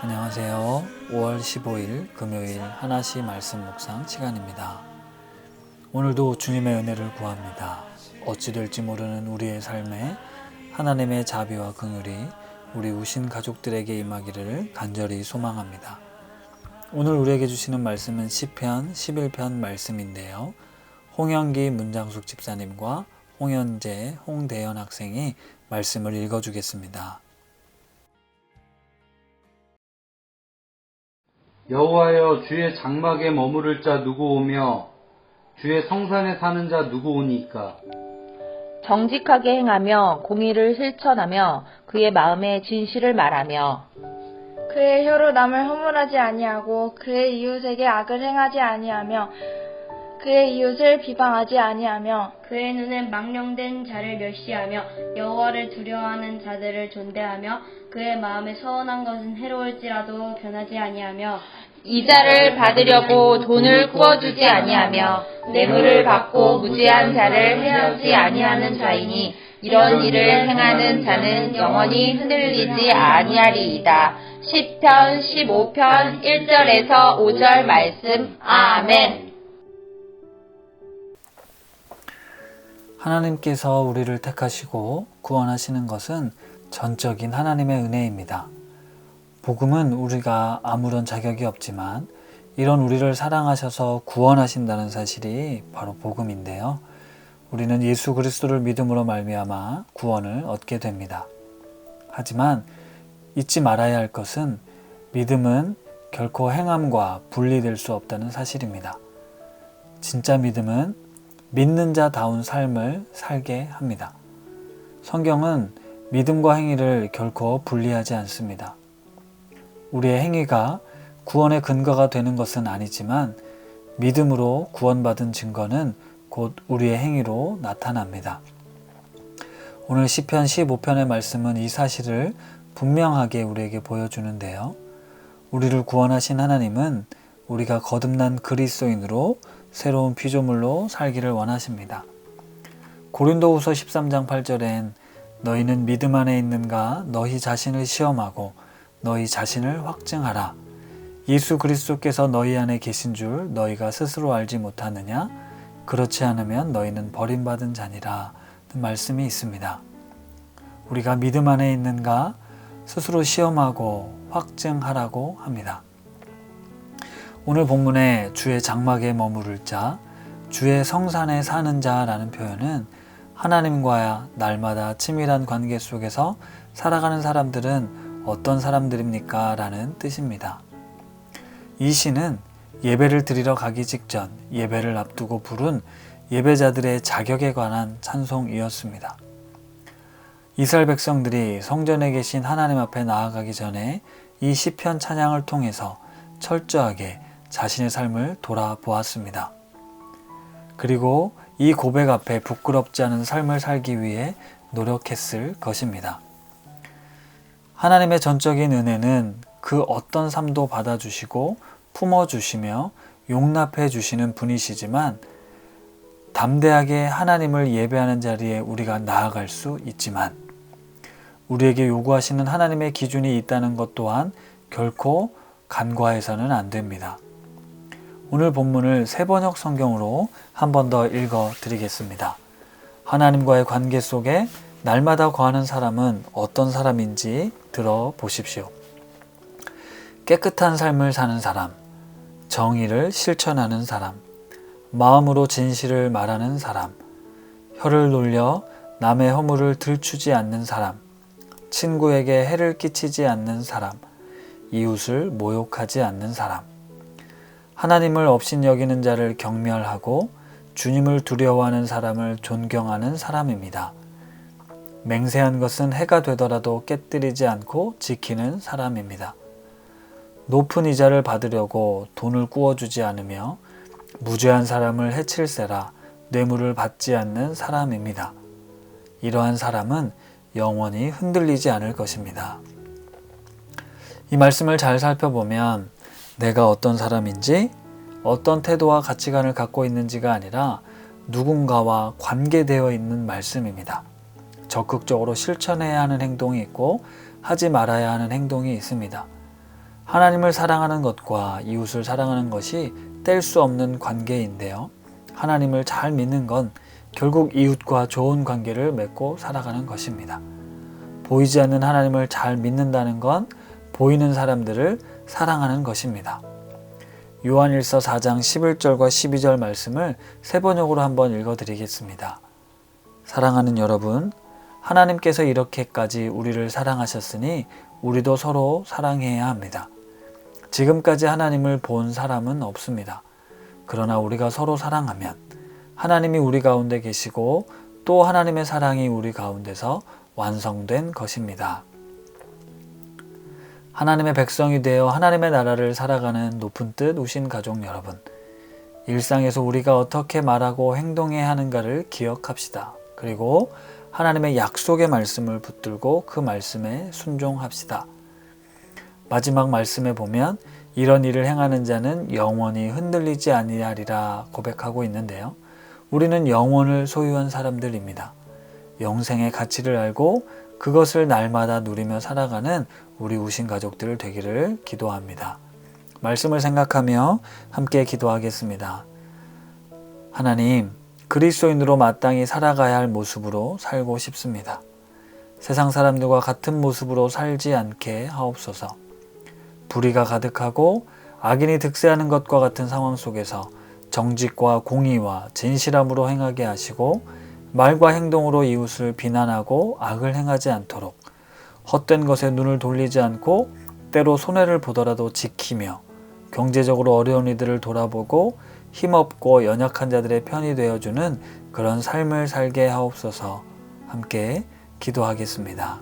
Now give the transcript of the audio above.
안녕하세요. 5월 15일 금요일 하나씩 말씀 묵상 시간입니다. 오늘도 주님의 은혜를 구합니다. 어찌 될지 모르는 우리의 삶에 하나님의 자비와 긍휼이 우리 우신 가족들에게 임하기를 간절히 소망합니다. 오늘 우리에게 주시는 말씀은 시편 11편 말씀인데요. 홍영기 문장숙 집사님과 홍현재, 홍대현 학생이 말씀을 읽어주겠습니다. 여호와여, 주의 장막에 머무를 자 누구 오며 주의 성산에 사는 자 누구 오니까? 정직하게 행하며 공의를 실천하며 그의 마음에 진실을 말하며 그의 혀로 남을 허물하지 아니하고 그의 이웃에게 악을 행하지 아니하며 그의 이웃을 비방하지 아니하며 그의 눈은 망령된 자를 멸시하며 여호와를 두려워하는 자들을 존대하며 그의 마음에 서운한 것은 해로울지라도 변하지 아니하며 이자를 받으려고 돈을 구워주지 아니하며 뇌물을 받고 무죄한 자를 해하지 아니하는 자이니 이런 일을 행하는 자는 영원히 흔들리지 아니하리이다. 시편 15편 1절에서 5절 말씀. 아멘. 하나님께서 우리를 택하시고 구원하시는 것은 전적인 하나님의 은혜입니다. 복음은 우리가 아무런 자격이 없지만 이런 우리를 사랑하셔서 구원하신다는 사실이 바로 복음인데요. 우리는 예수 그리스도를 믿음으로 말미암아 구원을 얻게 됩니다. 하지만 잊지 말아야 할 것은 믿음은 결코 행함과 분리될 수 없다는 사실입니다. 진짜 믿음은 믿는 자다운 삶을 살게 합니다. 성경은 믿음과 행위를 결코 분리하지 않습니다. 우리의 행위가 구원의 근거가 되는 것은 아니지만 믿음으로 구원받은 증거는 곧 우리의 행위로 나타납니다. 오늘 시편 15편의 말씀은 이 사실을 분명하게 우리에게 보여주는데요. 우리를 구원하신 하나님은 우리가 거듭난 그리스도인으로 새로운 피조물로 살기를 원하십니다. 고린도후서 13장 8절엔 너희는 믿음 안에 있는가 너희 자신을 시험하고 너희 자신을 확증하라. 예수 그리스도께서 너희 안에 계신 줄 너희가 스스로 알지 못하느냐? 그렇지 않으면 너희는 버림받은 자니라. 말씀이 있습니다. 우리가 믿음 안에 있는가 스스로 시험하고 확증하라고 합니다. 오늘 본문에 주의 장막에 머무를 자, 주의 성산에 사는 자라는 표현은 하나님과 날마다 친밀한 관계 속에서 살아가는 사람들은 어떤 사람들입니까? 라는 뜻입니다. 이 시는 예배를 드리러 가기 직전 예배를 앞두고 부른 예배자들의 자격에 관한 찬송이었습니다. 이스라엘 백성들이 성전에 계신 하나님 앞에 나아가기 전에 이 시편 찬양을 통해서 철저하게 자신의 삶을 돌아보았습니다. 그리고 이 고백 앞에 부끄럽지 않은 삶을 살기 위해 노력했을 것입니다. 하나님의 전적인 은혜는 그 어떤 삶도 받아주시고 품어주시며 용납해 주시는 분이시지만 담대하게 하나님을 예배하는 자리에 우리가 나아갈 수 있지만 우리에게 요구하시는 하나님의 기준이 있다는 것 또한 결코 간과해서는 안 됩니다. 오늘 본문을 세번역 성경으로 한 번 더 읽어 드리겠습니다. 하나님과의 관계 속에 날마다 거하는 사람은 어떤 사람인지 들어보십시오. 깨끗한 삶을 사는 사람, 정의를 실천하는 사람, 마음으로 진실을 말하는 사람, 혀를 놀려 남의 허물을 들추지 않는 사람, 친구에게 해를 끼치지 않는 사람, 이웃을 모욕하지 않는 사람, 하나님을 업신여기는 자를 경멸하고 주님을 두려워하는 사람을 존경하는 사람입니다. 맹세한 것은 해가 되더라도 깨뜨리지 않고 지키는 사람입니다. 높은 이자를 받으려고 돈을 꾸어주지 않으며 무죄한 사람을 해칠세라 뇌물을 받지 않는 사람입니다. 이러한 사람은 영원히 흔들리지 않을 것입니다. 이 말씀을 잘 살펴보면 내가 어떤 사람인지 어떤 태도와 가치관을 갖고 있는지가 아니라 누군가와 관계되어 있는 말씀입니다. 적극적으로 실천해야 하는 행동이 있고 하지 말아야 하는 행동이 있습니다. 하나님을 사랑하는 것과 이웃을 사랑하는 것이 뗄 수 없는 관계인데요. 하나님을 잘 믿는 건 결국 이웃과 좋은 관계를 맺고 살아가는 것입니다. 보이지 않는 하나님을 잘 믿는다는 건 보이는 사람들을 사랑하는 것입니다. 요한일서 4장 11절과 12절 말씀을 세 번역으로 한번 읽어드리겠습니다. 사랑하는 여러분, 하나님께서 이렇게까지 우리를 사랑하셨으니 우리도 서로 사랑해야 합니다. 지금까지 하나님을 본 사람은 없습니다. 그러나 우리가 서로 사랑하면 하나님이 우리 가운데 계시고 또 하나님의 사랑이 우리 가운데서 완성된 것입니다. 하나님의 백성이 되어 하나님의 나라를 살아가는 높은 뜻 우신 가족 여러분, 일상에서 우리가 어떻게 말하고 행동해야 하는가를 기억합시다. 그리고 하나님의 약속의 말씀을 붙들고 그 말씀에 순종합시다. 마지막 말씀에 보면 이런 일을 행하는 자는 영원히 흔들리지 아니하리라 고백하고 있는데요. 우리는 영원을 소유한 사람들입니다. 영생의 가치를 알고 그것을 날마다 누리며 살아가는 우리 우신 가족들 되기를 기도합니다. 말씀을 생각하며 함께 기도하겠습니다. 하나님, 그리스도인으로 마땅히 살아가야 할 모습으로 살고 싶습니다. 세상 사람들과 같은 모습으로 살지 않게 하옵소서. 불의가 가득하고 악인이 득세하는 것과 같은 상황 속에서 정직과 공의와 진실함으로 행하게 하시고 말과 행동으로 이웃을 비난하고 악을 행하지 않도록 헛된 것에 눈을 돌리지 않고 때로 손해를 보더라도 지키며 경제적으로 어려운 이들을 돌아보고 힘없고 연약한 자들의 편이 되어주는 그런 삶을 살게 하옵소서. 함께 기도하겠습니다.